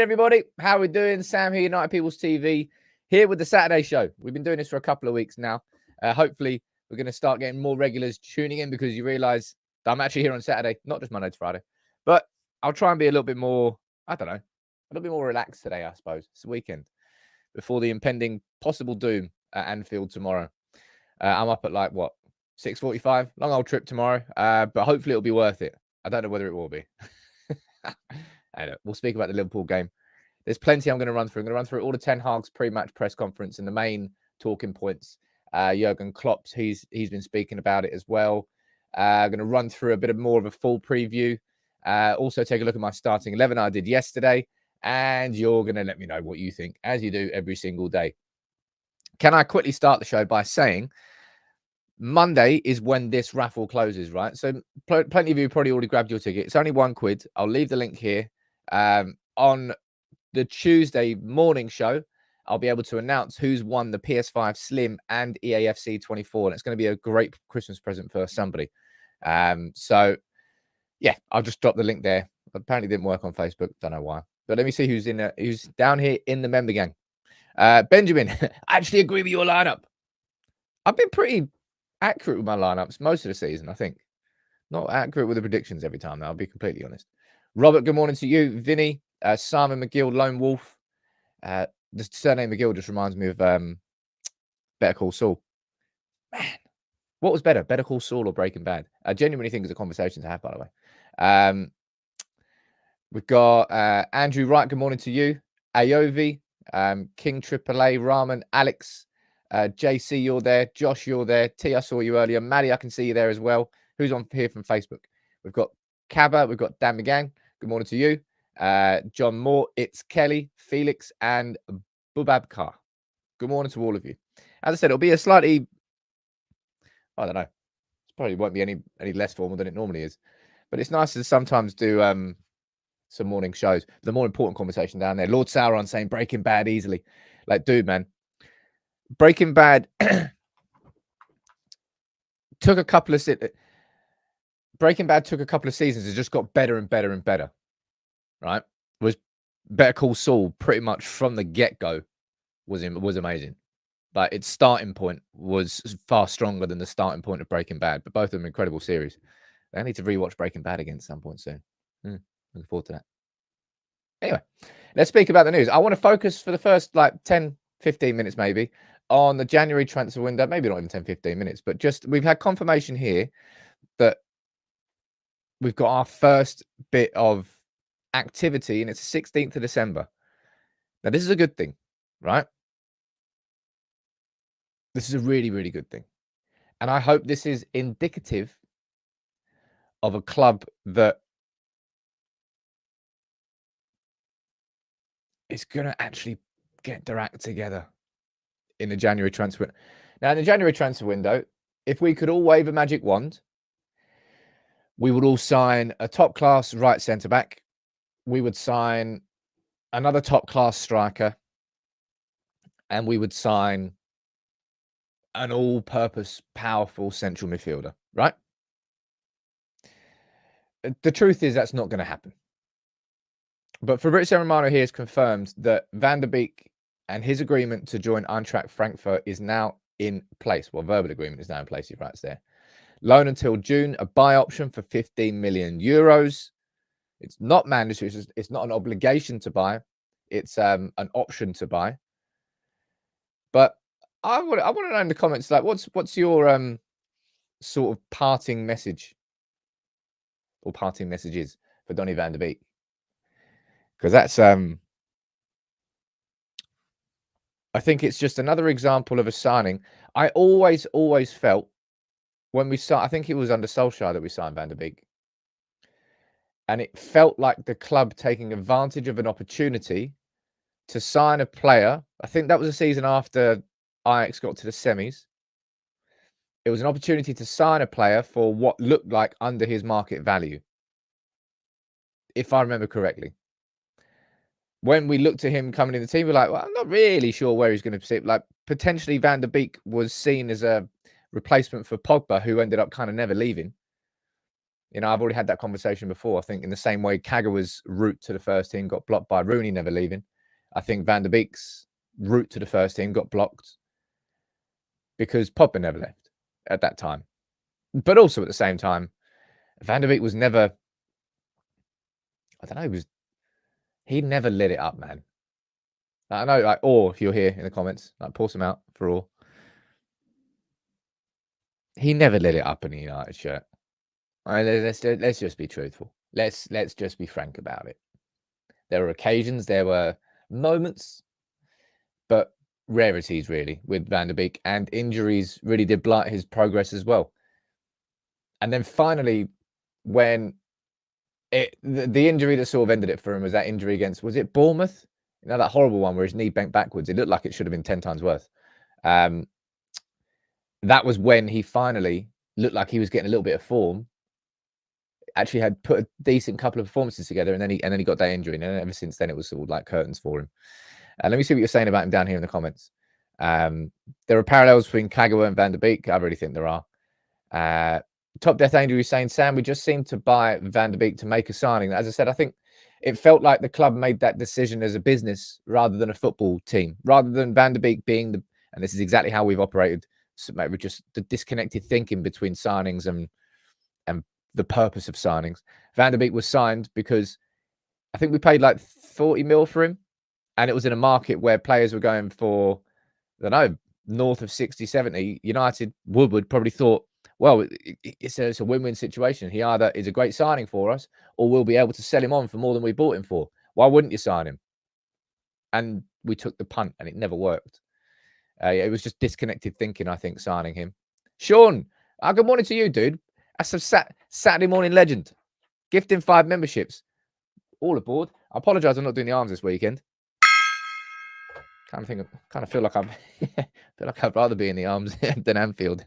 everybody. How are we doing? Sam here, United People's TV, here with the Saturday show. We've been doing this for a couple of weeks now. Hopefully, we're going to start getting more regulars tuning in because you realise that I'm actually here on Saturday, not just Monday to Friday. But I'll try and be a little bit more, I don't know, a little bit more relaxed today, I suppose. It's the weekend before the impending possible doom at Anfield tomorrow. I'm up at 6:45? Long old trip tomorrow, but hopefully it'll be worth it. I don't know whether it will be. We'll speak about the Liverpool game. There's plenty I'm going to run through. I'm going to run through all the Ten Hag's pre-match press conference and the main talking points. Jurgen Klopp, he's been speaking about it as well. I'm going to run through a bit of more of a full preview. Also take a look at my starting 11 I did yesterday. And you're going to let me know what you think, as you do every single day. Can I quickly start the show by saying Monday is when this raffle closes, right? So plenty of you probably already grabbed your ticket. It's only £1. I'll leave the link here. On the Tuesday morning show, I'll be able to announce who's won the PS5 Slim and EAFC 24. And it's going to be a great Christmas present for somebody. So, yeah, I'll just drop the link there. Apparently didn't work on Facebook. Don't know why. But let me see who's down here in the member gang. Benjamin, I actually agree with your lineup. I've been pretty accurate with my lineups most of the season, I think. Not accurate with the predictions every time, though, I'll be completely honest. Robert, good morning to you. Vinny, Simon McGill, Lone Wolf. The surname McGill just reminds me of Better Call Saul. Man, what was better, Better Call Saul or Breaking Bad? I genuinely think it's a conversation to have, by the way. We've got Andrew Wright, good morning to you. Ayovi, King AAA, Rahman, Alex, JC, you're there. Josh, you're there. T, I saw you earlier. Maddie, I can see you there as well. Who's on here from Facebook? We've got Kaba, we've got Dan McGang. Good morning to you. John Moore, it's Kelly, Felix, and Bubabkar. Good morning to all of you. As I said, it'll be a slightly, I don't know, it probably won't be any less formal than it normally is. But it's nice to sometimes do some morning shows. The more important conversation down there. Lord Sauron saying Breaking Bad easily. Like, dude, man. Breaking Bad took a couple of seasons. It just got better and better and better. Right? Was Better Call Saul pretty much from the get-go was amazing. But its starting point was far stronger than the starting point of Breaking Bad. But both of them incredible series. I need to rewatch Breaking Bad again at some point soon. Looking forward to that. Anyway, let's speak about the news. I want to focus for the first 10, 15 minutes maybe on the January transfer window. Maybe not even 10, 15 minutes, but just we've had confirmation here that we've got our first bit of activity, and it's the 16th of December. Now, this is a good thing, right? This is a really, really good thing. And I hope this is indicative of a club that is going to actually get their act together in the January transfer window. Now, in the January transfer window, if we could all wave a magic wand, we would all sign a top-class right centre-back. We would sign another top-class striker. And we would sign an all-purpose, powerful central midfielder, right? The truth is that's not going to happen. But Fabrizio Romano here has confirmed that Van der Beek and his agreement to join Eintracht Frankfurt is now in place. Well, verbal agreement is now in place, he writes there. Loan until June, a buy option for 15 million euros. It's not mandatory. It's not an obligation to buy. It's an option to buy. But I want to know in the comments, what's your sort of parting message or parting messages for Donny Van der Beek? Because that's, I think it's just another example of a signing. I always felt when we I think it was under Solskjaer that we signed Van der Beek. And it felt like the club taking advantage of an opportunity to sign a player. I think that was a season after Ajax got to the semis. It was an opportunity to sign a player for what looked like under his market value, if I remember correctly. When we looked at him coming in the team, we're like, well, I'm not really sure where he's going to sit. Like, potentially Van der Beek was seen as a replacement for Pogba, who ended up kind of never leaving. You know, I've already had that conversation before. I think in the same way Kagawa's route to the first team got blocked by Rooney never leaving, I think Van der Beek's route to the first team got blocked because Pogba never left at that time. But also at the same time, Van der Beek was never, I don't know, he never lit it up, man. I know, like, or if you're here in the comments, like, pour some out for all. He never lit it up in a United shirt. All right, let's just be truthful. Let's just be frank about it. There were occasions, there were moments, but rarities really with Van der Beek, and injuries really did blight his progress as well. And then finally, when the injury that sort of ended it for him was that injury against, was it Bournemouth? You know, that horrible one where his knee bent backwards. It looked like it should have been 10 times worse. That was when he finally looked like he was getting a little bit of form. Actually had put a decent couple of performances together, and then he got that injury. And ever since then, it was sort of like curtains for him. Let me see what you're saying about him down here in the comments. There are parallels between Kagawa and Van der Beek. I really think there are. Top Death Angel is saying, Sam, we just seemed to buy Van der Beek to make a signing. As I said, I think it felt like the club made that decision as a business rather than a football team, rather than Van der Beek being the, and this is exactly how we've operated, so maybe just the disconnected thinking between signings and the purpose of signings. Van der Beek was signed because I think we paid like 40 mil for him, and it was in a market where players were going for, I don't know, north of 60, 70. United, Woodward probably thought, well, it's a win-win situation. He either is a great signing for us, or we'll be able to sell him on for more than we bought him for. Why wouldn't you sign him? And we took the punt, and it never worked. It was just disconnected thinking, I think, signing him. Sean, good morning to you, dude. That's a Saturday morning legend. Gifting 5 memberships. All aboard. I apologise I'm not doing the arms this weekend. Kind of feel like I'd rather be in the arms than Anfield.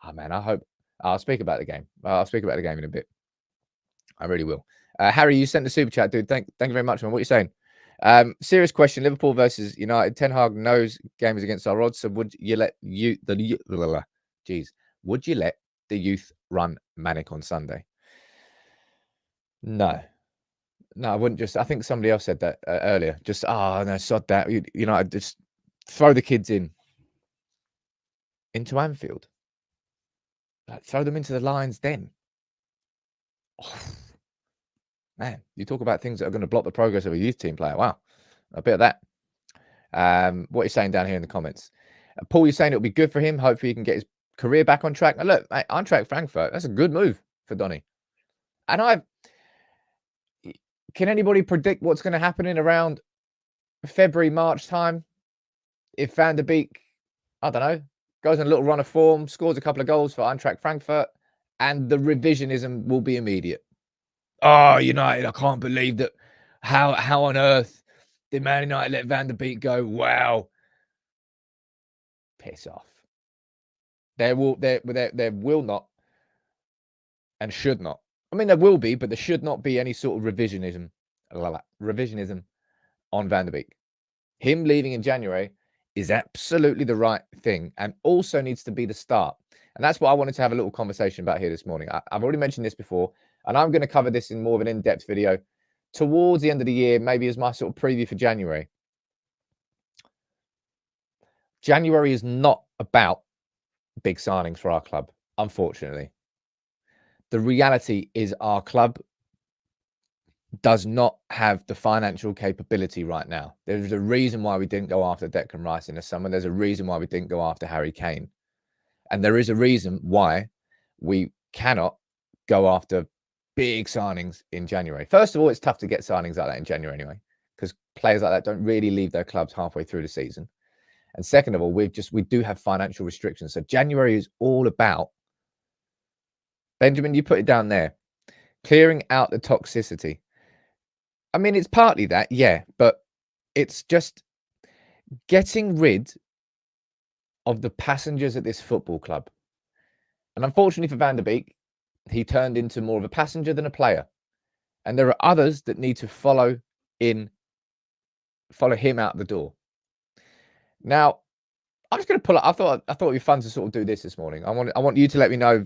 Oh man, I'll speak about the game. I'll speak about the game in a bit. I really will. Harry, you sent the super chat, dude. Thank you very much, man. What are you saying? Serious question: Liverpool versus United. Ten Hag knows game is against our odds. So would you let would you let the youth run manic on Sunday? No, I wouldn't. I think somebody else said that earlier. Just no, sod that. United just throw the kids into Anfield. Like, throw them into the Lions den. Oh, man, you talk about things that are going to block the progress of a youth team player. Wow, a bit of that. What are you saying down here in the comments? Paul, you're saying it'll be good for him. Hopefully he can get his career back on track. And look, mate, Eintracht Frankfurt, that's a good move for Donny. And can anybody predict what's going to happen in around February, March time? If Van der Beek, I don't know, goes on a little run of form, scores a couple of goals for Eintracht Frankfurt, and the revisionism will be immediate. Oh, United, I can't believe that. How on earth did Man United let Van der Beek go? Wow. Piss off. There will not and should not. I mean, there will be, but there should not be any sort of revisionism on Van der Beek. Him leaving in January is absolutely the right thing, and also needs to be the start. And that's what I wanted to have a little conversation about here this morning. I've already mentioned this before, and I'm going to cover this in more of an in-depth video towards the end of the year, maybe as my sort of preview for January. January is not about big signings for our club, unfortunately. The reality is our club does not have the financial capability right now. There's a reason why we didn't go after Declan Rice in the summer. There's a reason why we didn't go after Harry Kane. And there is a reason why we cannot go after big signings in January. First of all, it's tough to get signings like that in January anyway, because players like that don't really leave their clubs halfway through the season. And second of all, we do have financial restrictions. So January is all about, Benjamin, you put it down there, clearing out the toxicity. I mean, it's partly that, yeah, but it's just getting rid of the passengers at this football club. And unfortunately for Van der Beek, he turned into more of a passenger than a player. And there are others that need to follow him out the door. Now, I'm just going to pull up. I thought it'd be fun to sort of do this morning. I want you to let me know.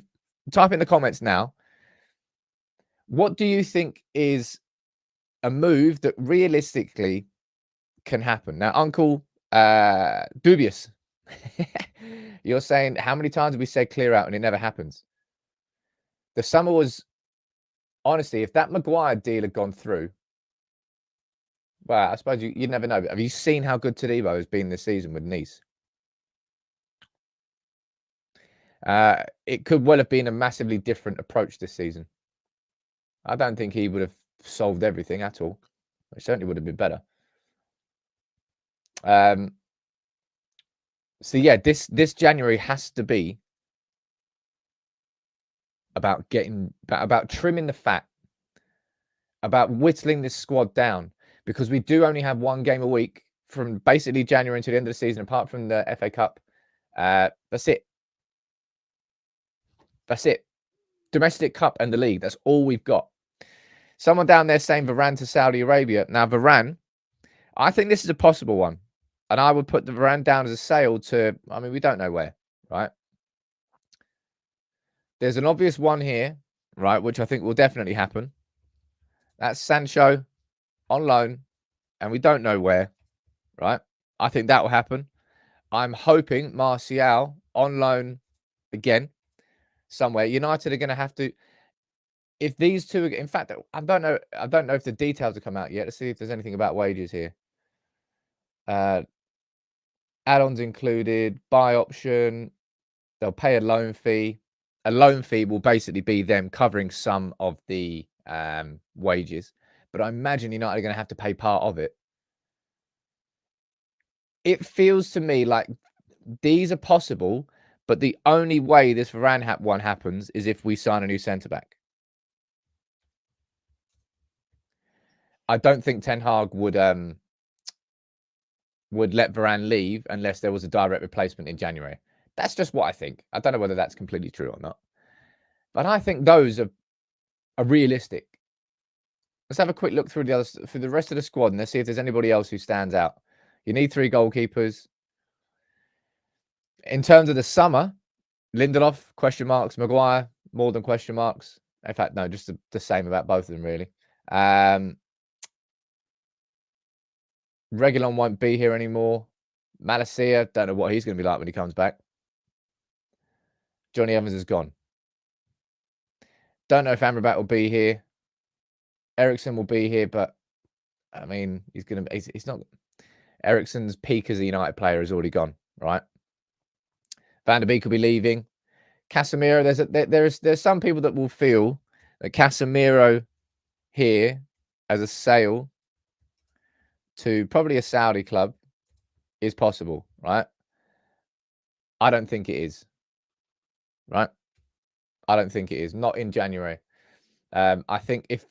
Type in the comments now. What do you think is a move that realistically can happen? Now, Uncle Dubious, you're saying how many times have we said clear out and it never happens? The summer was, honestly, if that Maguire deal had gone through, well, I suppose you never know. But have you seen how good Todibo has been this season with Nice? It could well have been a massively different approach this season. I don't think he would have solved everything at all. It certainly would have been better. So yeah, this January has to be about about trimming the fat, about whittling this squad down, because we do only have one game a week from basically January until the end of the season, apart from the FA Cup. That's it. That's it. Domestic Cup and the league. That's all we've got. Someone down there saying Varane to Saudi Arabia. Now, Varane, I think this is a possible one. And I would put the Varane down as a sale to, I mean, we don't know where, right? There's an obvious one here, right, which I think will definitely happen. That's Sancho on loan, and we don't know where, right? I think that will happen. I'm hoping Martial on loan again somewhere. United are going to have to, if these two, in fact, I don't know if the details have come out yet. Let's see if there's anything about wages here. Add-ons included, buy option. They'll pay a loan fee. A loan fee will basically be them covering some of the wages. But I imagine United are going to have to pay part of it. It feels to me like these are possible, but the only way this Varane one happens is if we sign a new centre-back. I don't think Ten Hag would let Varane leave unless there was a direct replacement in January. That's just what I think. I don't know whether that's completely true or not. But I think those are realistic. Let's have a quick look through the rest of the squad and let's see if there's anybody else who stands out. You need 3 goalkeepers. In terms of the summer, Lindelof, question marks. Maguire, more than question marks. In fact, no, just the same about both of them, really. Reguilon won't be here anymore. Malacia, don't know what he's going to be like when he comes back. Johnny Evans is gone. Don't know if Amrabat will be here. Eriksen will be here, but I mean, he's not. Eriksen's peak as a United player is already gone, right? Van der Beek will be leaving. Casemiro, there's some people that will feel that Casemiro here as a sale to probably a Saudi club is possible, right? I don't think it is, right? I don't think it is. Not in January. I think if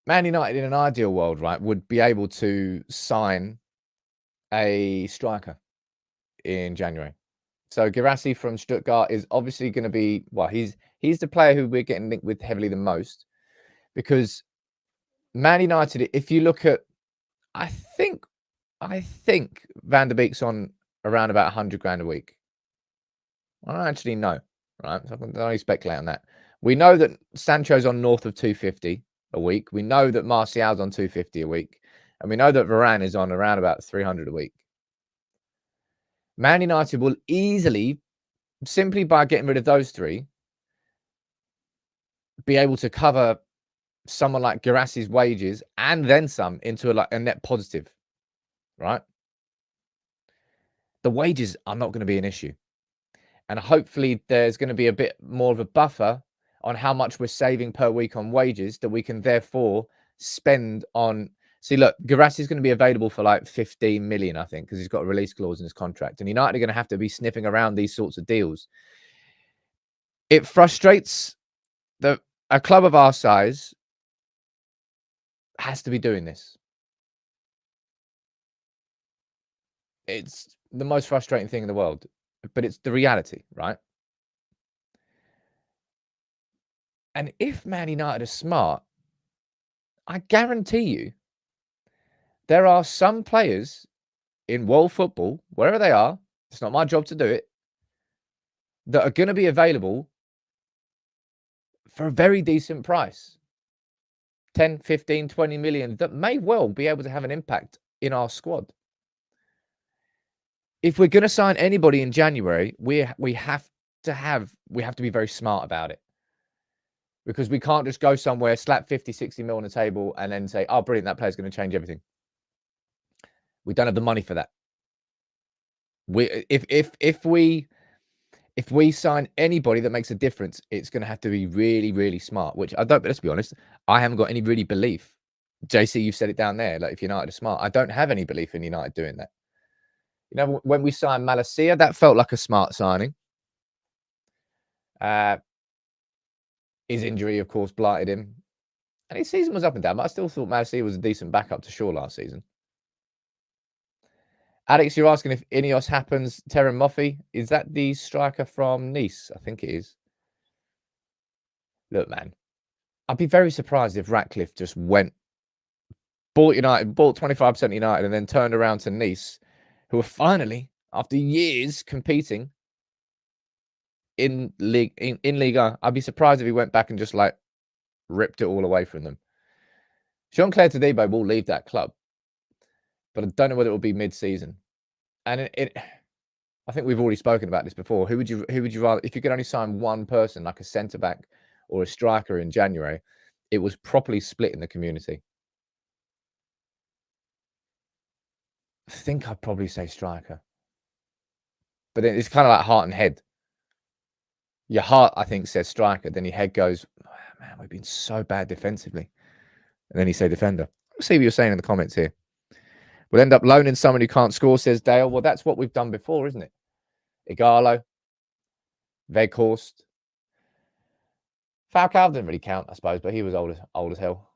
Man United in an ideal world, right, would be able to sign a striker in January. So Guirassy from Stuttgart is obviously going to be, well, he's the player who we're getting linked with heavily the most, because Man United, if you look at, I think Van der Beek's on around about 100 grand a week. I don't actually know, right? So I can only speculate on that. We know that Sancho's on north of 250 a week. We know that Martial's on 250 a week. And we know that Varane is on around about 300 a week. Man United will easily, simply by getting rid of those 3, be able to cover someone like Guirassy's wages and then some into a net positive, right? The wages are not going to be an issue. And hopefully there's going to be a bit more of a buffer on how much we're saving per week on wages that we can therefore spend on. See, look, Guirassy is going to be available for like 15 million, I think, because he's got a release clause in his contract. And United are going to have to be sniffing around these sorts of deals. It frustrates a club of our size has to be doing this. It's the most frustrating thing in the world, but it's the reality, right? And if Man United are smart, I guarantee you, there are some players in world football, wherever they are, it's not my job to do it, that are going to be available for a very decent price. 10, 15, 20 million that may well be able to have an impact in our squad. If we're going to sign anybody in January, we have to be very smart about it. Because we can't just go somewhere, slap 50, 60 mil on the table and then say, oh, brilliant, that player's going to change everything. We don't have the money for that. If we sign anybody that makes a difference, it's going to have to be really, really smart, which I don't, but let's be honest, I haven't got any really belief. JC, you've said it down there. Like, if United are smart, I don't have any belief in United doing that. You know, when we signed Malacia, that felt like a smart signing. His injury, of course, blighted him. And his season was up and down, but I still thought Malacia was a decent backup to Shaw last season. Alex, you're asking if Ineos happens. Terran Moffey, is that the striker from Nice? I think it is. Look, man, I'd be very surprised if Ratcliffe just bought 25% United and then turned around to Nice, who are finally, after years competing in Liga, I'd be surprised if he went back and just like ripped it all away from them. Jean-Claire Todibo will leave that club, but I don't know whether it will be mid-season. And I think we've already spoken about this before. Who would you rather, if you could only sign one person, like a centre-back or a striker in January, it was properly split in the community. I think I'd probably say striker. But then it's kind of like heart and head. Your heart, I think, says striker. Then your head goes, oh, man, we've been so bad defensively. And then you say defender. Let's see what you're saying in the comments here. We'll end up loaning someone who can't score, says Dale. Well, that's what we've done before, isn't it? Igalo, Weghorst. Falcao didn't really count, I suppose, but he was old as hell.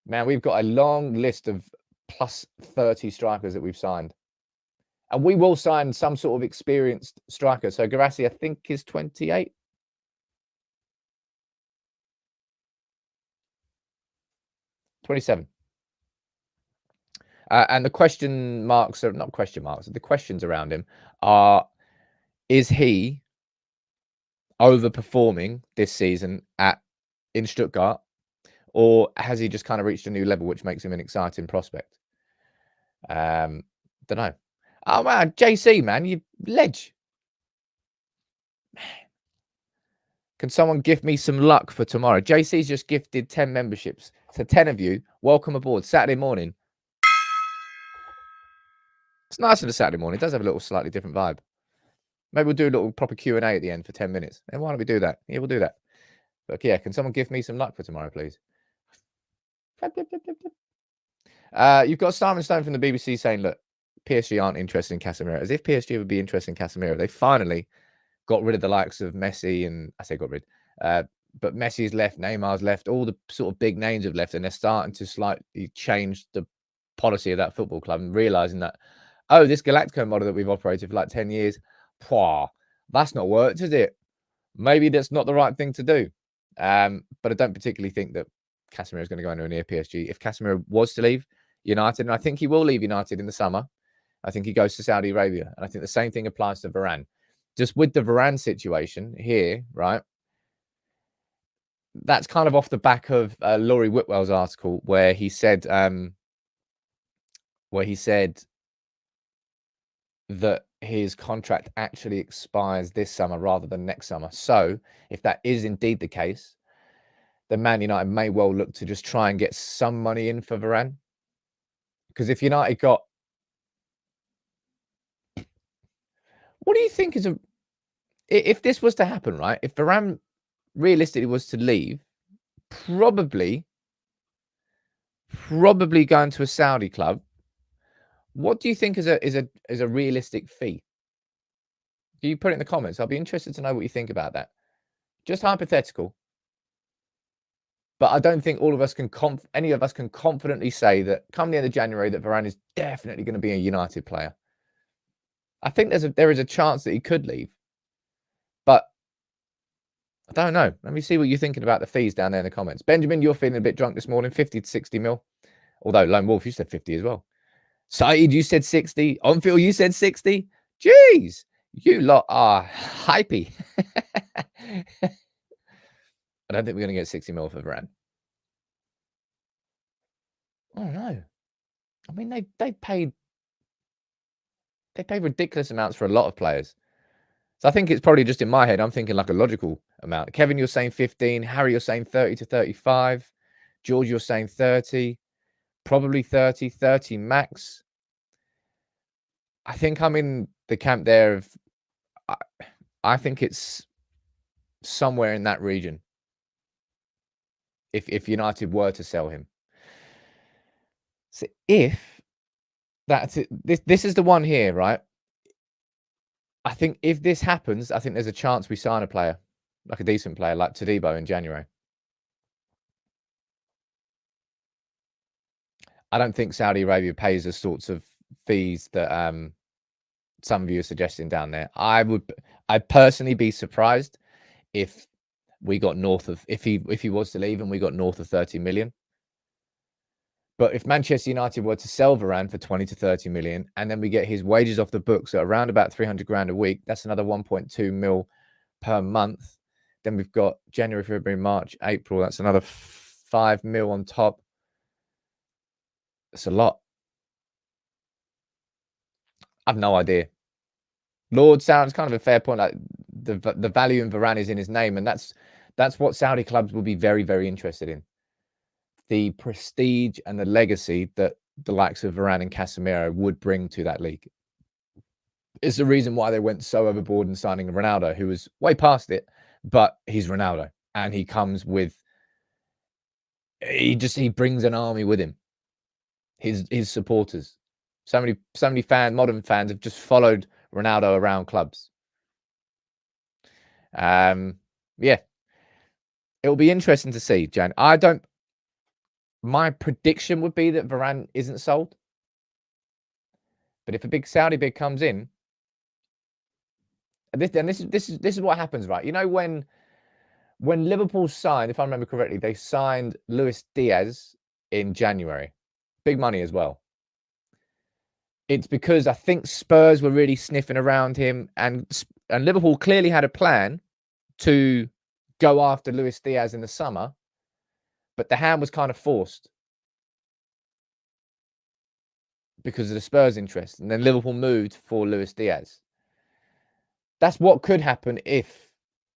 Man, we've got a long list of plus 30 strikers that we've signed. And we will sign some sort of experienced striker. So Garassi, I think, is 28. And the question marks are not question marks. The questions around him are: is he overperforming this season in Stuttgart, or has he just kind of reached a new level, which makes him an exciting prospect? Don't know. Oh man, JC, man, you ledge. Man. Can someone give me some luck for tomorrow? JC's just gifted 10 memberships. So 10 of you, welcome aboard. Saturday morning. It's nice on a Saturday morning. It does have a little slightly different vibe. Maybe we'll do a little proper Q&A at the end for 10 minutes. And why don't we do that? Yeah, we'll do that. But yeah, can someone give me some luck for tomorrow, please? You've got Simon Stone from the BBC saying, look, PSG aren't interested in Casemiro. As if PSG would be interested in Casemiro. They finally got rid of the likes of Messi and... I say got rid. But Messi's left, Neymar's left. All the sort of big names have left. And they're starting to slightly change the policy of that football club and realising that, oh, this Galactico model that we've operated for like 10 years, that's not worked, is it? Maybe that's not the right thing to do. But I don't particularly think that Casemiro is going to go anywhere near PSG. If Casemiro was to leave United, and I think he will leave United in the summer, I think he goes to Saudi Arabia. And I think the same thing applies to Varane. Just with the Varane situation here, right? That's kind of off the back of Laurie Whitwell's article where he said that his contract actually expires this summer rather than next summer. So if that is indeed the case, then Man United may well look to just try and get some money in for Varane. Because if United got... What do you think is if this was to happen, right? If Varane realistically was to leave, probably going to a Saudi club, what do you think is a realistic fee? Do you put it in the comments? I'll be interested to know what you think about that. Just hypothetical. But I don't think any of us can confidently say that come the end of January that Varane is definitely going to be a United player. I think there is a chance that he could leave. But I don't know. Let me see what you're thinking about the fees down there in the comments. Benjamin, you're feeling a bit drunk this morning. 50 to 60 mil. Although Lone Wolf, you said 50 as well. Saeed, you said 60. Onfield, you said 60. Jeez, you lot are hypey. I don't think we're going to get 60 mil for Varane. Oh no. I mean, they paid ridiculous amounts for a lot of players. So I think it's probably just in my head. I'm thinking like a logical amount. Kevin, you're saying 15. Harry, you're saying 30 to 35. George, you're saying 30. Probably 30 max. I think I'm in the camp there of, I think it's somewhere in that region. If United were to sell him. So if that's it, this is the one here, right? I think if this happens, I think there's a chance we sign a player, like a decent player, like Todibo in January. I don't think Saudi Arabia pays the sorts of fees that some of you are suggesting down there. I'd personally be surprised if we got north of, if he was to leave and we got north of 30 million. But if Manchester United were to sell Varane for 20 to 30 million, and then we get his wages off the books at around about 300 grand a week, that's another 1.2 mil per month. Then we've got January, February, March, April. That's another 5 mil on top. That's a lot. I've no idea. Lord sounds kind of a fair point. Like the value in Varane is in his name, and that's what Saudi clubs will be very, very interested in. The prestige and the legacy that the likes of Varane and Casemiro would bring to that league. It's the reason why they went so overboard in signing Ronaldo, who was way past it, but he's Ronaldo, and he comes with, he brings an army with him. His supporters. So many modern fans have just followed Ronaldo around clubs. Yeah. It'll be interesting to see, Jan. My prediction would be that Varane isn't sold. But if a big Saudi bid comes in, this is what happens, right? You know, when Liverpool signed, if I remember correctly, they signed Luis Diaz in January. Big money as well. It's because I think Spurs were really sniffing around him, and Liverpool clearly had a plan to go after Luis Diaz in the summer, but the hand was kind of forced because of the Spurs' interest, and then Liverpool moved for Luis Diaz. That's what could happen if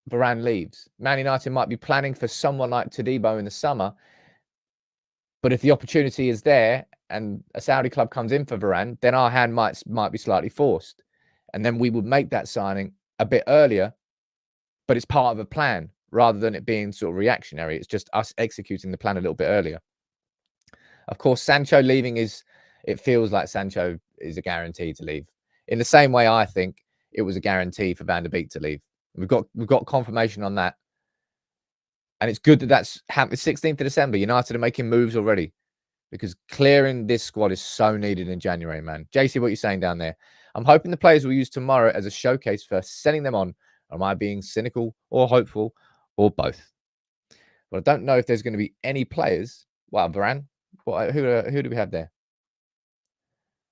Varane leaves. Man United might be planning for someone like Todibo in the summer, but if the opportunity is there and a Saudi club comes in for Varane, then our hand might be slightly forced, and then we would make that signing a bit earlier, but it's part of a plan rather than it being sort of reactionary. It's just us executing the plan a little bit earlier. Of course, Sancho leaving it feels like Sancho is a guarantee to leave. In the same way, I think it was a guarantee for Van der Beek to leave. We've got confirmation on that. And it's good that that's happened. 16th of December. United are making moves already because clearing this squad is so needed in January, man. JC, what are you saying down there? I'm hoping the players will use tomorrow as a showcase for sending them on. Or am I being cynical or hopeful or both? But I don't know if there's going to be any players. Well, Varane. Who do we have there?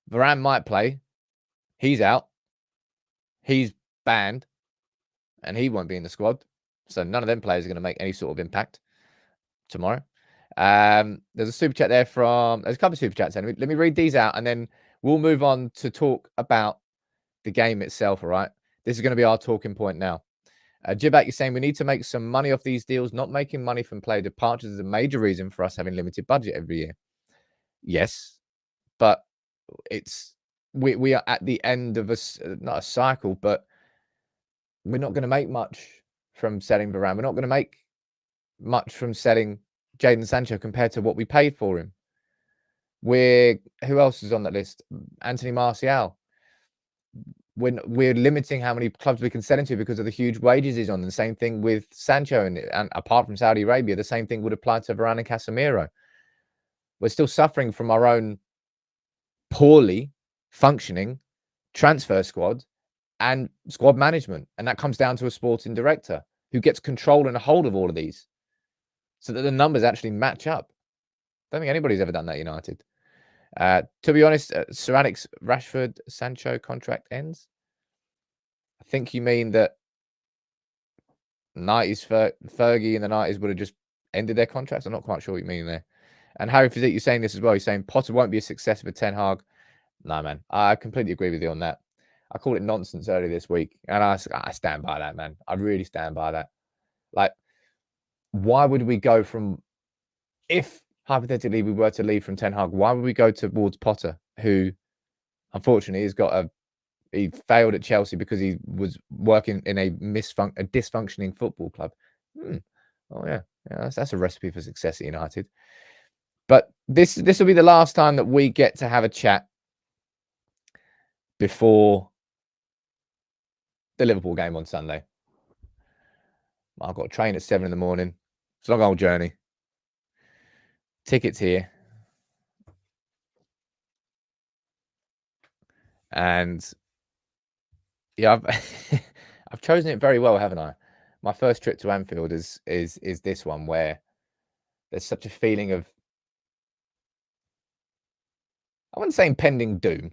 Varane might play. He's out. He's banned. And he won't be in the squad. So none of them players are going to make any sort of impact tomorrow. There's a super chat there there's a couple of super chats. Let me read these out and then we'll move on to talk about the game itself. All right. This is going to be our talking point now. Jibak, you're saying we need to make some money off these deals. Not making money from player departures is a major reason for us having limited budget every year. Yes, but we are at the end of not a cycle, but we're not going to make much from selling Varane. We're not going to make much from selling Jadon Sancho compared to what we paid for him. Who else is on that list? Anthony Martial. We're limiting how many clubs we can sell into because of the huge wages he's on. The same thing with Sancho, and apart from Saudi Arabia, the same thing would apply to Varane and Casemiro. We're still suffering from our own poorly functioning transfer squad and squad management. And that comes down to a sporting director who gets control and a hold of all of these so that the numbers actually match up. Don't think anybody's ever done that at United. To be honest, Ceramics Rashford Sancho contract ends. I think you mean that 90s, Fergie in the 90s would have just ended their contracts. I'm not quite sure what you mean there. And Harry Physique, you're saying this as well. You're saying Potter won't be a success for Ten Hag. No, man. I completely agree with you on that. I called it nonsense earlier this week, and I stand by that, man. I really stand by that. Like, why would we go from, if hypothetically we were to leave from Ten Hag, why would we go towards Potter, who unfortunately has got he failed at Chelsea because he was working in a dysfunctioning football club. Oh yeah, that's a recipe for success at United. But this will be the last time that we get to have a chat before the Liverpool game on Sunday. I've got a train at 7 in the morning. It's a long old journey. Tickets here. And yeah, I've chosen it very well, haven't I? My first trip to Anfield is this one, where there's such a feeling of, I wouldn't say impending doom,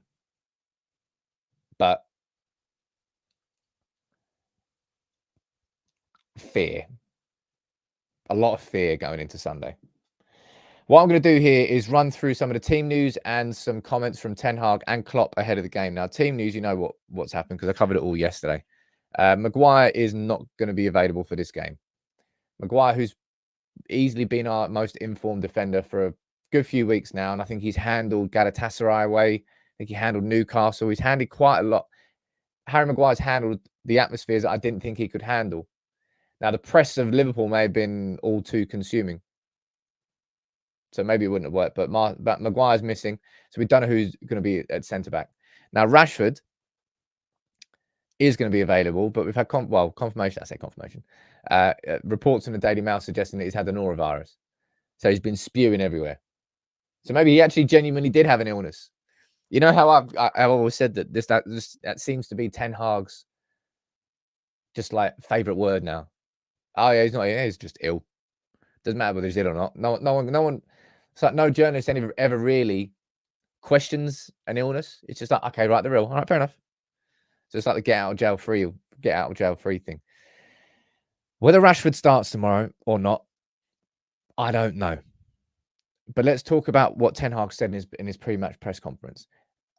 but fear. A lot of fear going into Sunday. What I'm going to do here is run through some of the team news and some comments from Ten Hag and Klopp ahead of the game. Now, team news, you know what's happened because I covered it all yesterday. Maguire is not going to be available for this game. Maguire, who's easily been our most informed defender for a good few weeks now, and I think he's handled Galatasaray away. I think he handled Newcastle. He's handled quite a lot. Harry Maguire's handled the atmospheres that I didn't think he could handle. Now, the press of Liverpool may have been all too consuming, so maybe it wouldn't have worked. But Maguire's missing, so we don't know who's going to be at centre-back. Now, Rashford is going to be available, but we've had confirmation. I say confirmation. Reports in the Daily Mail suggesting that he's had the norovirus, so he's been spewing everywhere. So maybe he actually genuinely did have an illness. You know how I've always said that that seems to be Ten Hag's just like favourite word now. Oh yeah, he's not here. He's just ill. Doesn't matter whether he's ill or not. No one. It's like no journalist ever really questions an illness. It's just like, okay, right, they're ill. All right, fair enough. So it's like the get out of jail free thing. Whether Rashford starts tomorrow or not, I don't know. But let's talk about what Ten Hag said in his pre-match press conference.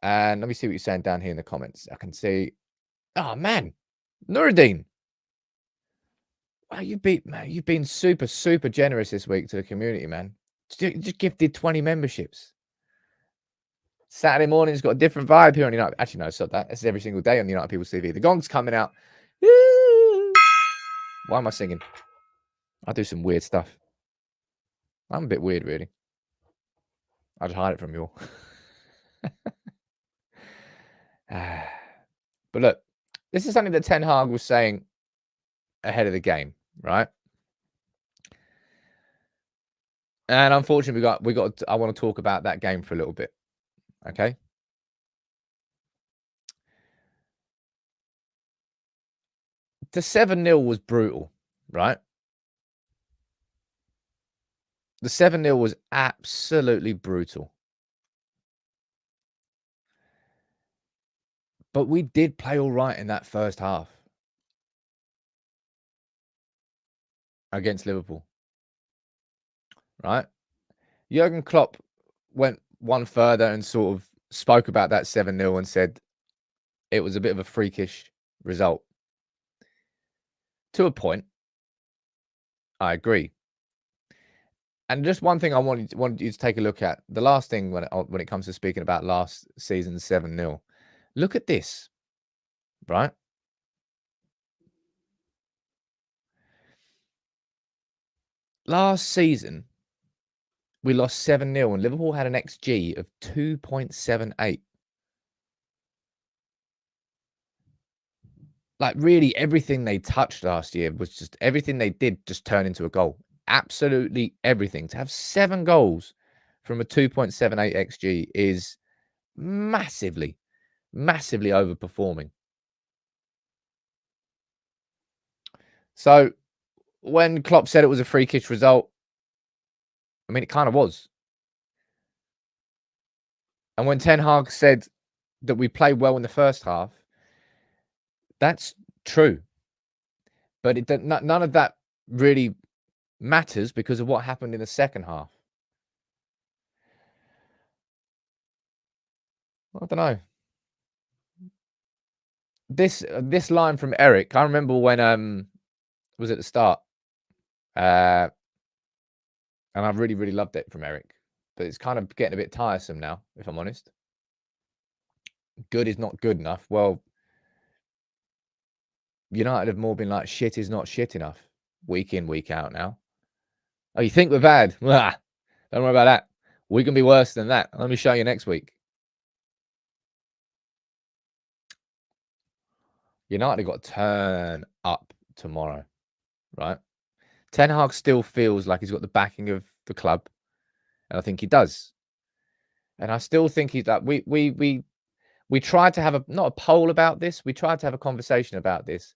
And let me see what you're saying down here in the comments. I can see, oh man, Nuruddin. Wow, you've been super, super generous this week to the community, man. Just gifted 20 memberships. Saturday morning's got a different vibe here on United. Actually, no, it's not that. It's every single day on United People's TV. The gong's coming out. Why am I singing? I do some weird stuff. I'm a bit weird, really. I just hide it from you all. But look, this is something that Ten Hag was saying ahead of the game, right? And unfortunately, I want to talk about that game for a little bit. Okay. The 7-0 was brutal, right? The 7-0 was absolutely brutal. But we did play all right in that first half against Liverpool, right? Jurgen Klopp went one further and sort of spoke about that 7-0 and said it was a bit of a freakish result. To a point, I agree. And just one thing I wanted you to take a look at. The last thing when it comes to speaking about last season's 7-0. Look at this, right? Last season, we lost 7-0 and Liverpool had an XG of 2.78. Like, really, everything they touched last year was just, everything they did just turn into a goal. Absolutely everything. To have 7 goals from a 2.78 XG is massively, massively overperforming. So when Klopp said it was a freakish result, I mean, it kind of was. And when Ten Hag said that we played well in the first half, that's true. But none of that really matters because of what happened in the second half. I don't know. This line from Erik, I remember when was at the start, and I really, really loved it from Erik. But it's kind of getting a bit tiresome now, if I'm honest. Good is not good enough. Well, United have more been like, shit is not shit enough, week in, week out now. Oh, you think we're bad? Don't worry about that. We can be worse than that. Let me show you next week. United have got to turn up tomorrow, right? Ten Hag still feels like he's got the backing of the club, and I think he does. And I still think he's like we tried to have not a poll about this. We tried to have a conversation about this,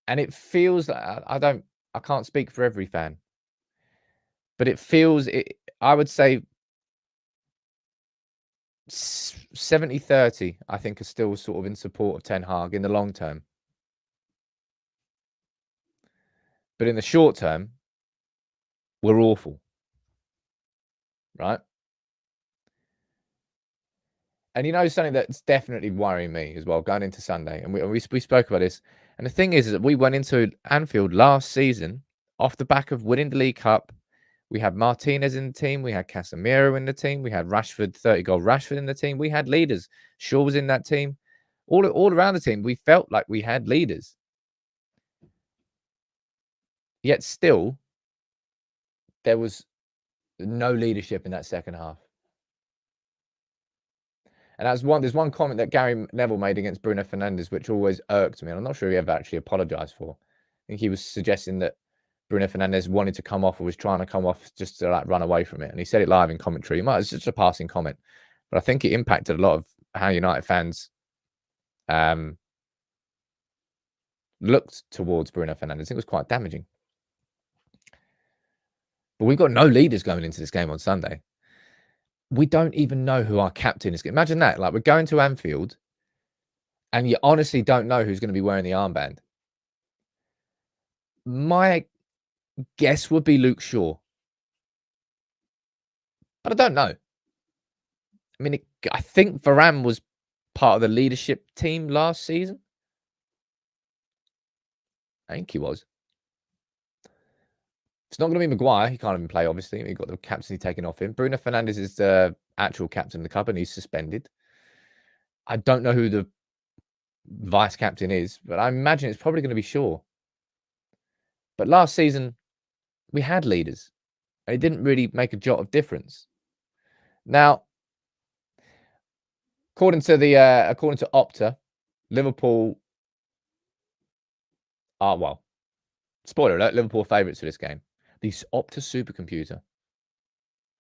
and it feels like I can't speak for every fan, but it feels I would say 70-30, I think, are still sort of in support of Ten Hag in the long term. But in the short term, we're awful, right? And you know something that's definitely worrying me as well going into Sunday, and we spoke about this. And the thing is that we went into Anfield last season off the back of winning the League Cup. We had Martinez in the team. We had Casemiro in the team. We had Rashford, 30-goal Rashford in the team. We had leaders. Shaw was in that team. All around the team, we felt like we had leaders. Yet still, there was no leadership in that second half. And there's one comment that Gary Neville made against Bruno Fernandes, which always irked me. And I'm not sure he ever actually apologized for. I think he was suggesting that Bruno Fernandes wanted to come off or was trying to come off just to like run away from it. And he said it live in commentary. It's just a passing comment. But I think it impacted a lot of how United fans looked towards Bruno Fernandes. It was quite damaging. But we've got no leaders going into this game on Sunday. We don't even know who our captain is. Imagine that. Like, we're going to Anfield and you honestly don't know who's going to be wearing the armband. My guess would be Luke Shaw. But I don't know. I mean, I think Varane was part of the leadership team last season. I think he was. It's not going to be Maguire. He can't even play, obviously. He got the captaincy taken off him. Bruno Fernandes is the actual captain of the club and he's suspended. I don't know who the vice captain is, but I imagine it's probably going to be Shaw. But last season, we had leaders and it didn't really make a jot of difference. Now, according to Opta, Liverpool are, well, spoiler alert, Liverpool favourites for this game. The Opta supercomputer.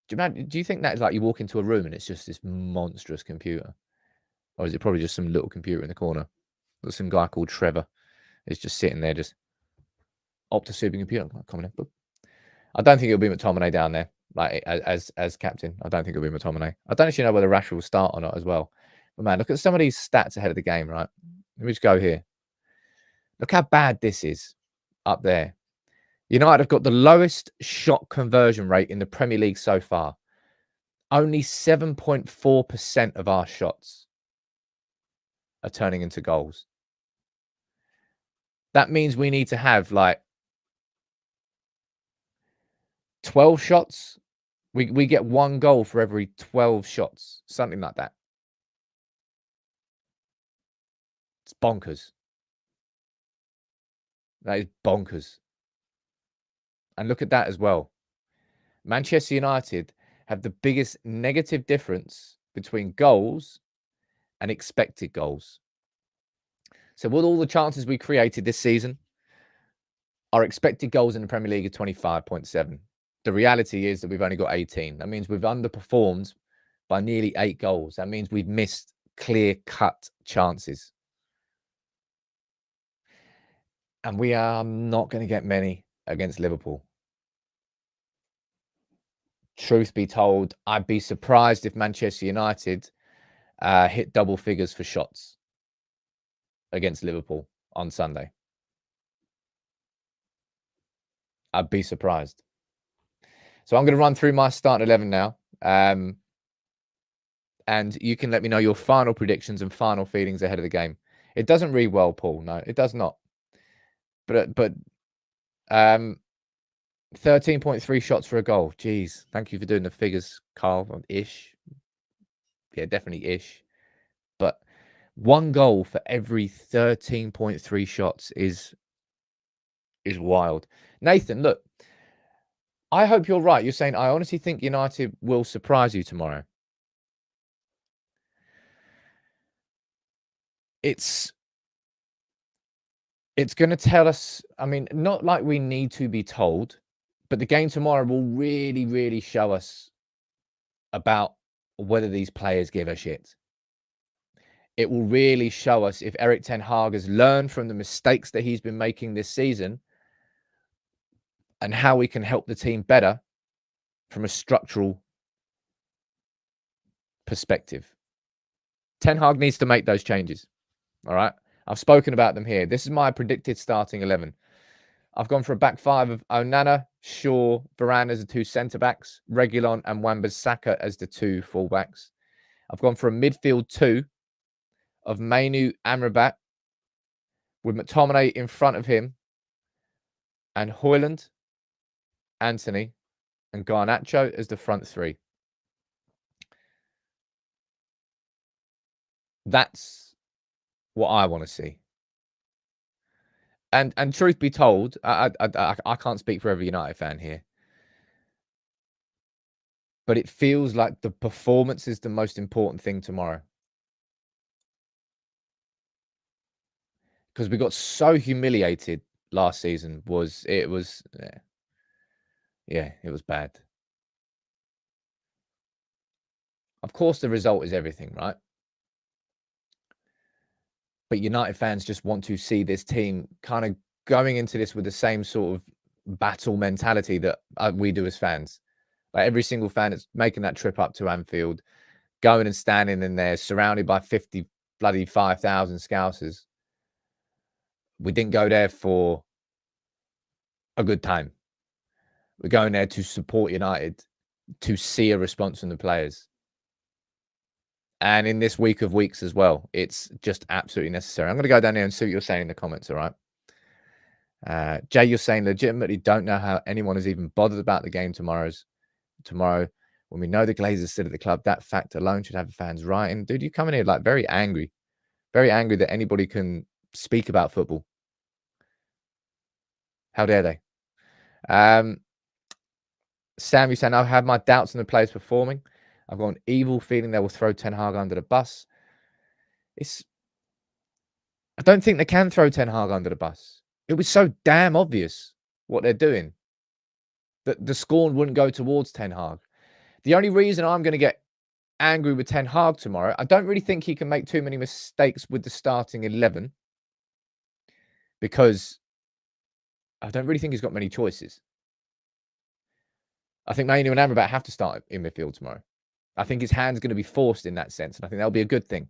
Do you think that is like you walk into a room and it's just this monstrous computer? Or is it probably just some little computer in the corner? There's some guy called Trevor. He's just sitting there, just Opta supercomputer. I don't think it'll be McTominay down there, like as captain. I don't think it'll be McTominay. I don't actually know whether Rashford will start or not as well. But man, look at some of these stats ahead of the game, right? Let me just go here. Look how bad this is up there. United have got the lowest shot conversion rate in the Premier League so far. Only 7.4% of our shots are turning into goals. That means we need to have like 12 shots. We get 1 goal for every 12 shots, something like that. It's bonkers. That is bonkers. And look at that as well. Manchester United have the biggest negative difference between goals and expected goals. So with all the chances we created this season, our expected goals in the Premier League are 25.7. The reality is that we've only got 18. That means we've underperformed by nearly 8 goals. That means we've missed clear-cut chances. And we are not going to get many against Liverpool. Truth be told, I'd be surprised if Manchester United hit double figures for shots against Liverpool on Sunday. I'd be surprised. So I'm going to run through my starting 11 now. And you can let me know your final predictions and final feelings ahead of the game. It doesn't read well, Paul. No, it does not. But 13.3 shots for a goal. Jeez. Thank you for doing the figures, Carl. Ish. Yeah, definitely ish. But 1 goal for every 13.3 shots is wild. Nathan, look. I hope you're right. You're saying, I honestly think United will surprise you tomorrow. It's going to tell us, I mean, not like we need to be told, but the game tomorrow will really, really show us about whether these players give a shit. It will really show us if Erik ten Hag has learned from the mistakes that he's been making this season and how we can help the team better from a structural perspective. Ten Hag needs to make those changes. All right. I've spoken about them here. This is my predicted starting 11. I've gone for a back 5 of Onana, Shaw, Varane as the 2 centre-backs, Reguilon and Wan-Bissaka as the 2 full-backs. I've gone for a midfield 2 of Mainu Amrabat with McTominay in front of him and Højlund, Anthony and Garnacho as the front 3. That's what I want to see. And truth be told, I can't speak for every United fan here, but it feels like the performance is the most important thing tomorrow. Because we got so humiliated last season. It was bad. Of course, the result is everything, right? But United fans just want to see this team kind of going into this with the same sort of battle mentality that we do as fans. Like every single fan that's making that trip up to Anfield, going and standing in there, surrounded by 5,000 Scousers. We didn't go there for a good time. We're going there to support United, to see a response from the players. And in this week of weeks as well, it's just absolutely necessary. I'm going to go down there and see what you're saying in the comments, all right? Jay, you're saying legitimately don't know how anyone is even bothered about the game tomorrow. When we know the Glazers sit at the club, that fact alone should have the fans rioting. Dude, you come in here like very angry that anybody can speak about football. How dare they? Sam, you saying I have my doubts on the players performing. I've got an evil feeling they will throw Ten Hag under the bus. I don't think they can throw Ten Hag under the bus. It was so damn obvious what they're doing that the scorn wouldn't go towards Ten Hag. The only reason I'm going to get angry with Ten Hag tomorrow, I don't really think he can make too many mistakes with the starting 11 because I don't really think he's got many choices. I think Mainu and Amrabat have to start in midfield tomorrow. I think his hand's going to be forced in that sense, and I think that'll be a good thing.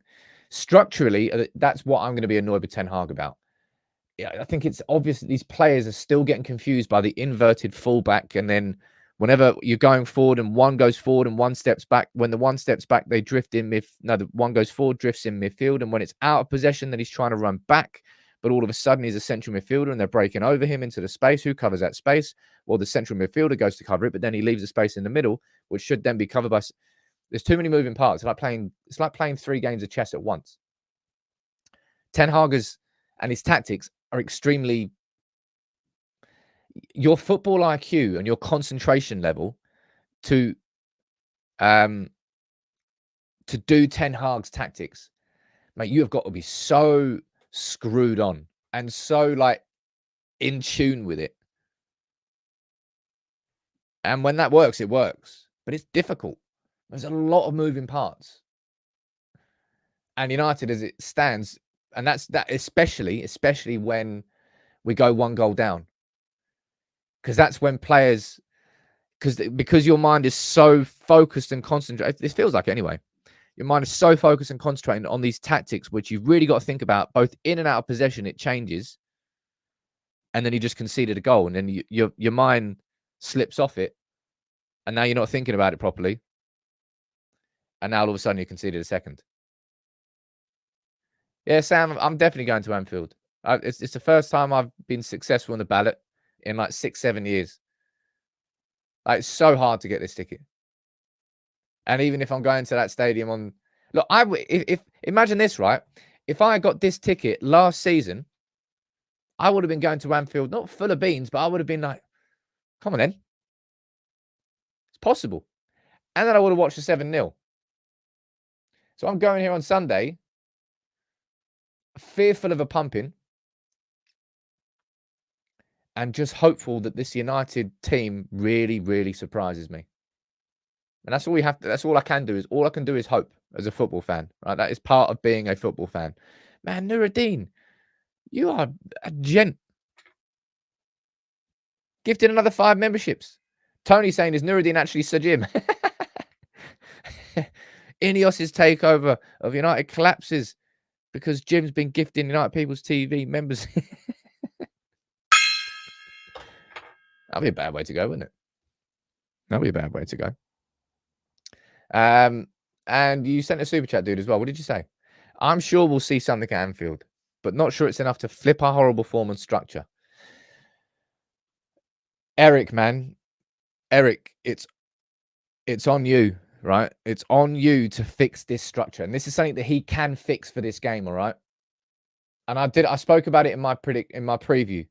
Structurally, that's what I'm going to be annoyed with Ten Hag about. Yeah, I think it's obvious that these players are still getting confused by the inverted fullback, and then whenever you're going forward and one goes forward and one steps back, when the one steps back, they drift in the one goes forward, drifts in midfield, and when it's out of possession, then he's trying to run back, but all of a sudden he's a central midfielder and they're breaking over him into the space. Who covers that space? Well, the central midfielder goes to cover it, but then he leaves a space in the middle, which should then be covered by... There's too many moving parts. It's like playing 3 games of chess at once. Ten Hag and his tactics are extremely... Your football IQ and your concentration level to do Ten Hag's tactics, mate, you have got to be so screwed on and so like in tune with it. And when that works, it works. But it's difficult. There's a lot of moving parts. And United, as it stands, and that's especially when we go 1 goal down. Because that's when players, because your mind is so focused and concentrated, this feels like it anyway. Your mind is so focused and concentrating on these tactics, which you've really got to think about, both in and out of possession, it changes. and then you just conceded a goal, and then your mind slips off it, and now you're not thinking about it properly, and now all of a sudden you conceded a second. Yeah, Sam, I'm definitely going to Anfield. It's the first time I've been successful in the ballot in like 6-7 years. Like, it's so hard to get this ticket. And even if I'm going to that stadium on... Look, if imagine this, right? If I got this ticket last season, I would have been going to Anfield, not full of beans, but I would have been like, come on then. It's possible. And then I would have watched the 7-0. So I'm going here on Sunday, fearful of a pumping, and just hopeful that this United team really, really surprises me. And that's all we have. That's all I can do. All I can do is hope as a football fan. Right? That is part of being a football fan. Man, Nuruddin, you are a gent. Gifted another 5 memberships. Tony saying, is Nuruddin actually Sir Jim? Ineos's takeover of United collapses because Jim's been gifting United People's TV members. That'd be a bad way to go, wouldn't it? That'd be a bad way to go. And you sent a super chat, dude, as well. What did you say? I'm sure we'll see something at Anfield, but not sure it's enough to flip our horrible form and structure. Erik, man. Erik, it's on you, right? It's on you to fix this structure. And this is something that he can fix for this game, all right? And I spoke about it in my preview.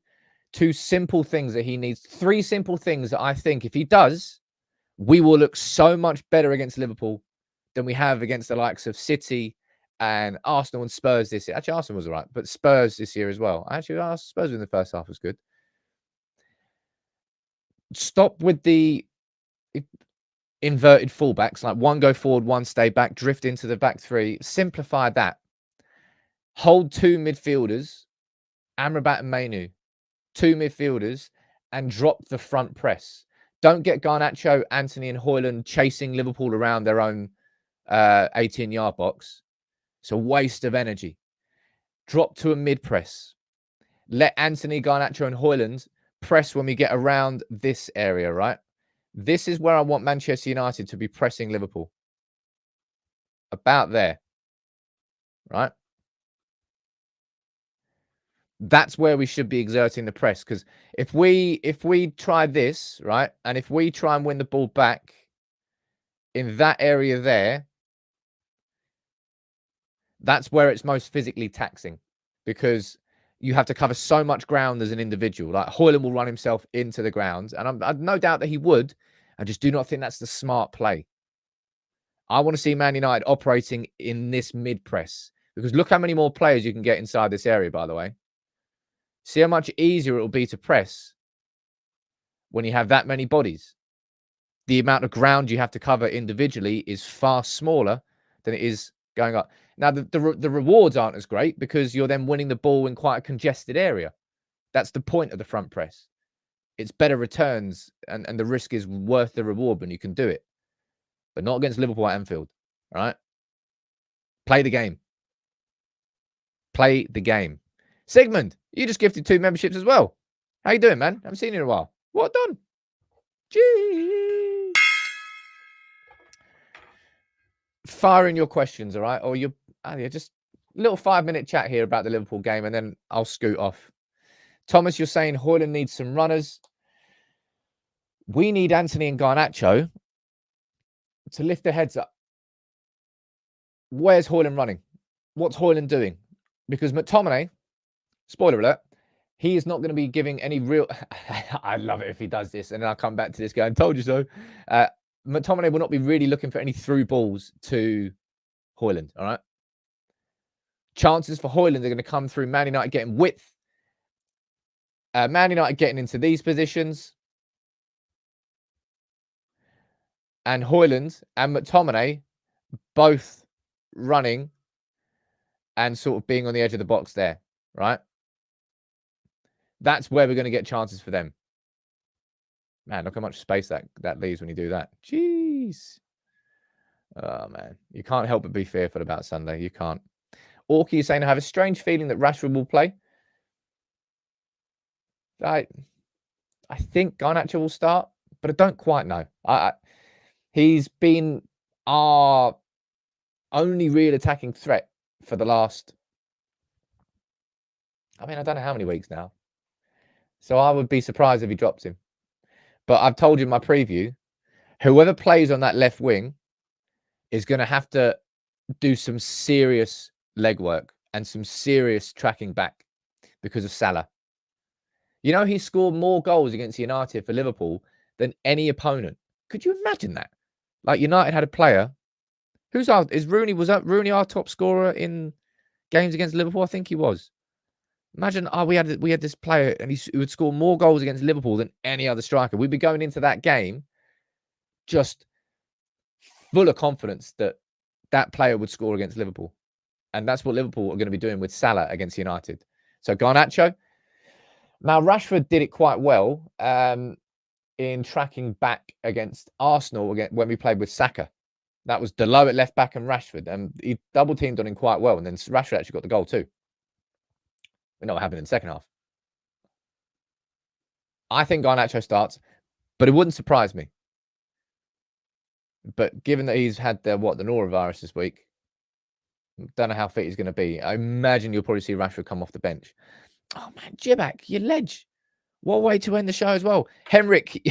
2 simple things that he needs. 3 simple things that I think if he does, we will look so much better against Liverpool than we have against the likes of City and Arsenal and Spurs this year. Actually, Arsenal was all right, but Spurs this year as well. Actually, Spurs in the first half was good. Stop with the inverted fullbacks, like one go forward, one stay back, drift into the back 3. Simplify that. Hold 2 midfielders, Amrabat and Mainu, 2 midfielders, and drop the front press. Don't get Garnacho, Antony, and Højlund chasing Liverpool around their own 18-yard box. It's a waste of energy. Drop to a mid-press. Let Antony, Garnacho, and Højlund press when we get around this area, right? This is where I want Manchester United to be pressing Liverpool. About there, right? That's where we should be exerting the press, because if we try this, right, and if we try and win the ball back in that area there, that's where it's most physically taxing, because you have to cover so much ground as an individual. Like, Højlund will run himself into the ground, and I've no doubt that he would. I just do not think that's the smart play. I want to see Man United operating in this mid-press, because look how many more players you can get inside this area, by the way. See how much easier it will be to press when you have that many bodies. The amount of ground you have to cover individually is far smaller than it is going up. Now, the rewards aren't as great because you're then winning the ball in quite a congested area. That's the point of the front press. It's better returns, and the risk is worth the reward when you can do it. But not against Liverpool at Anfield, all right? Play the game. Play the game. Sigmund, you just gifted 2 memberships as well. How you doing, man? I haven't seen you in a while. What done? Gee. Fire in your questions, all right? Or just a little 5-minute chat here about the Liverpool game, and then I'll scoot off. Thomas, you're saying Højlund needs some runners. We need Antony and Garnacho to lift their heads up. Where's Højlund running? What's Højlund doing? Because McTominay, spoiler alert, he is not going to be giving any real... I'd love it if he does this, and then I'll come back to this guy and told you so. McTominay will not be really looking for any through balls to Højlund, all right? Chances for Højlund are going to come through Man United getting width. Man United getting into these positions. And Højlund and McTominay both running and sort of being on the edge of the box there, right? That's where we're going to get chances for them. Man, look how much space that leaves when you do that. Jeez. Oh, man. You can't help but be fearful about Sunday. You can't. Orky is saying, I have a strange feeling that Rashford will play. I think Garnacho will start, but I don't quite know. He's been our only real attacking threat for the last, I don't know how many weeks now. So I would be surprised if he drops him. But I've told you in my preview, whoever plays on that left wing is going to have to do some serious legwork and some serious tracking back because of Salah. You know, he scored more goals against United for Liverpool than any opponent. Could you imagine that? Like, United had a player. Was Rooney our top scorer in games against Liverpool? I think he was. Imagine, we had this player and he would score more goals against Liverpool than any other striker. We'd be going into that game just full of confidence that that player would score against Liverpool. And that's what Liverpool are going to be doing with Salah against United. So Garnacho. Now, Rashford did it quite well in tracking back against Arsenal when we played with Saka. That was Dalot at left back and Rashford. And he double-teamed on him quite well. And then Rashford actually got the goal too. We know what happened in the second half. I think Garnacho starts, but it wouldn't surprise me. But given that he's had the norovirus this week, don't know how fit he's going to be. I imagine you'll probably see Rashford come off the bench. Oh, man, Jibak, you ledge. What way to end the show as well. Henrik,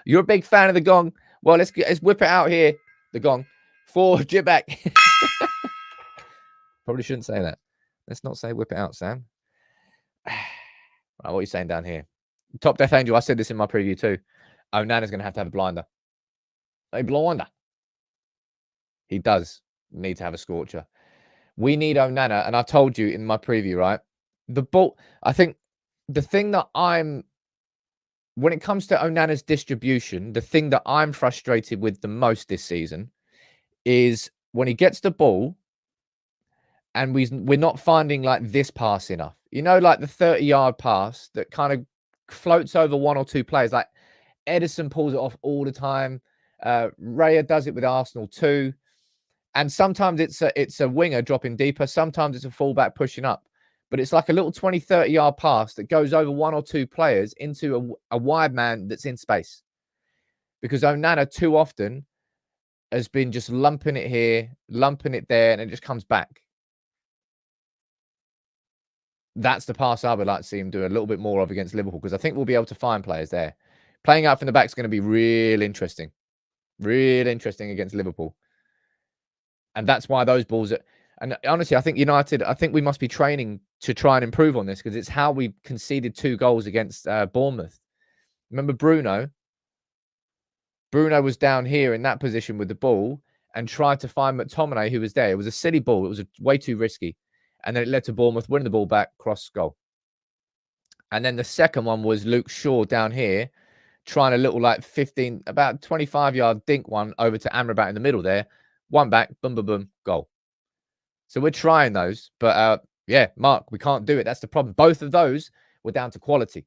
you're a big fan of the gong. Well, let's whip it out here, the gong, for Jibak. Probably shouldn't say that. Let's not say whip it out, Sam. Right, what are you saying down here? Top Death Angel, I said this in my preview too. Onana's going to have a blinder. A blinder. He does need to have a scorcher. We need Onana, and I told you in my preview, right? The ball, I think the thing that when it comes to Onana's distribution, the thing that I'm frustrated with the most this season is when he gets the ball and we're not finding like this pass enough. You know, like the 30-yard pass that kind of floats over one or two players. Like Edison pulls it off all the time. Raya does it with Arsenal too. And sometimes it's a winger dropping deeper. Sometimes it's a fullback pushing up. But it's like a little 20, 30-yard pass that goes over one or two players into a wide man that's in space. Because Onana too often has been just lumping it here, lumping it there, and it just comes back. That's the pass I would like to see him do a little bit more of against Liverpool, because I think we'll be able to find players there. Playing out from the back is going to be real interesting. Real interesting against Liverpool. And that's why those balls are... And honestly, I think United, we must be training to try and improve on this, because it's how we conceded 2 goals against Bournemouth. Remember Bruno? Bruno was down here in that position with the ball and tried to find McTominay, who was there. It was a silly ball. It was way too risky. And then it led to Bournemouth winning the ball back, cross goal. And then the second one was Luke Shaw down here, trying a little like 15, about 25-yard dink one over to Amrabat in the middle there. One back, boom, boom, boom, goal. So we're trying those. But yeah, Mark, we can't do it. That's the problem. Both of those were down to quality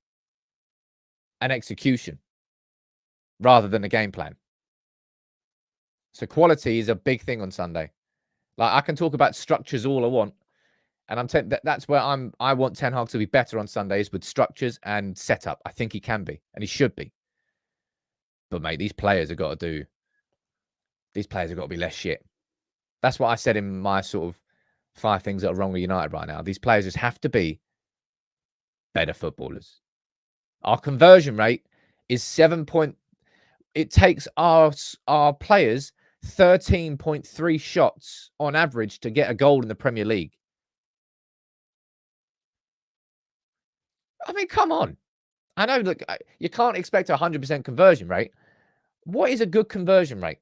and execution rather than a game plan. So quality is a big thing on Sunday. Like, I can talk about structures all I want. And that's where I want Ten Hag to be better on Sundays with structures and setup. I think he can be, and he should be. But mate, these players have got to be less shit. That's what I said in my sort of 5 things that are wrong with United right now. These players just have to be better footballers. Our conversion rate is 7 point. It takes our players 13.3 shots on average to get a goal in the Premier League. I mean, come on. I know, look, you can't expect a 100% conversion rate. What is a good conversion rate?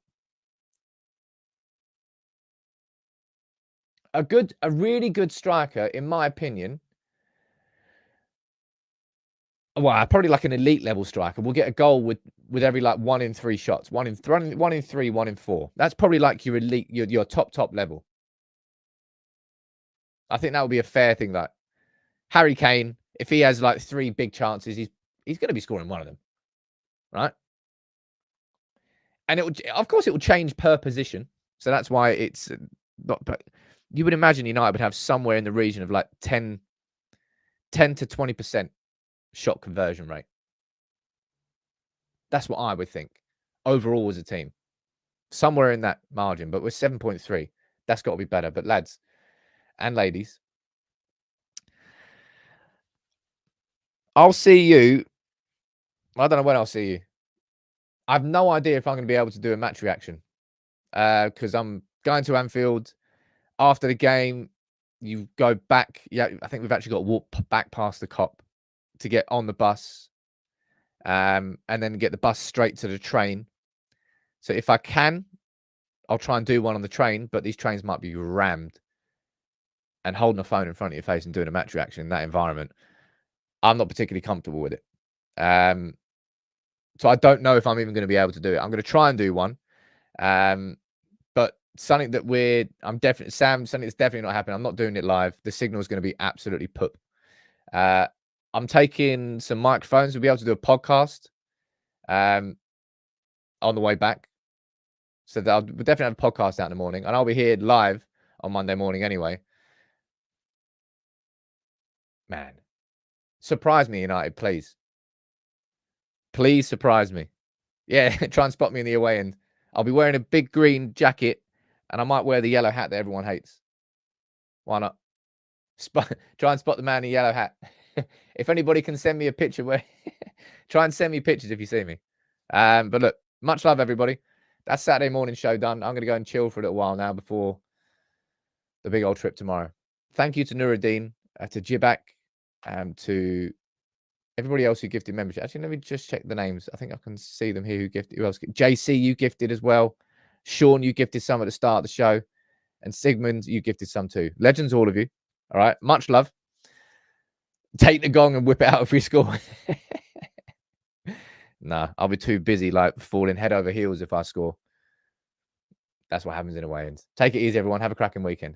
A really good striker, in my opinion. Well, probably like an elite level striker will get a goal with every like 1 in 3 shots, 1 in 3, 1 in 4. That's probably like your elite, your top level. I think that would be a fair thing. Like Harry Kane, if he has like 3 big chances, he's going to be scoring 1 of them, right? And of course, it will change per position. So that's why it's not. But you would imagine United would have somewhere in the region of like 10 to 20% shot conversion rate. That's what I would think overall as a team. Somewhere in that margin, but we're 7.3. That's got to be better. But lads and ladies, I'll see you. I don't know when I'll see you. I have no idea if I'm going to be able to do a match reaction because I'm going to Anfield after the game. You go back. Yeah, I think we've actually got to walk back past the cop to get on the bus and then get the bus straight to the train. So if I can, I'll try and do one on the train, but these trains might be rammed. And holding a phone in front of your face and doing a match reaction in that environment, I'm not particularly comfortable with it. So I don't know if I'm even going to be able to do it. I'm going to try and do one. But something that I'm definitely, Sam, something that's definitely not happening. I'm not doing it live. The signal is going to be absolutely poop. I'm taking some microphones. We'll be able to do a podcast on the way back. So we'll definitely have a podcast out in the morning. And I'll be here live on Monday morning anyway. Man, surprise me, United, please. Please surprise me. Yeah, try and spot me in the away end. I'll be wearing a big green jacket and I might wear the yellow hat that everyone hates. Why not? Try and spot the man in the yellow hat. If anybody can send me a picture, try and send me pictures if you see me. But look, much love, everybody. That's Saturday morning show done. I'm going to go and chill for a little while now before the big old trip tomorrow. Thank you to Nuruddin, to Jibak, to everybody else who gifted membership. Actually, let me just check the names. I think I can see them here who gifted. Who else? JC, you gifted as well. Sean, you gifted some at the start of the show. And Sigmund, you gifted some too. Legends, all of you. All right. Much love. Take the gong and whip it out if we score. Nah, I'll be too busy like falling head over heels if I score. That's what happens in away ends. Take it easy, everyone. Have a cracking weekend.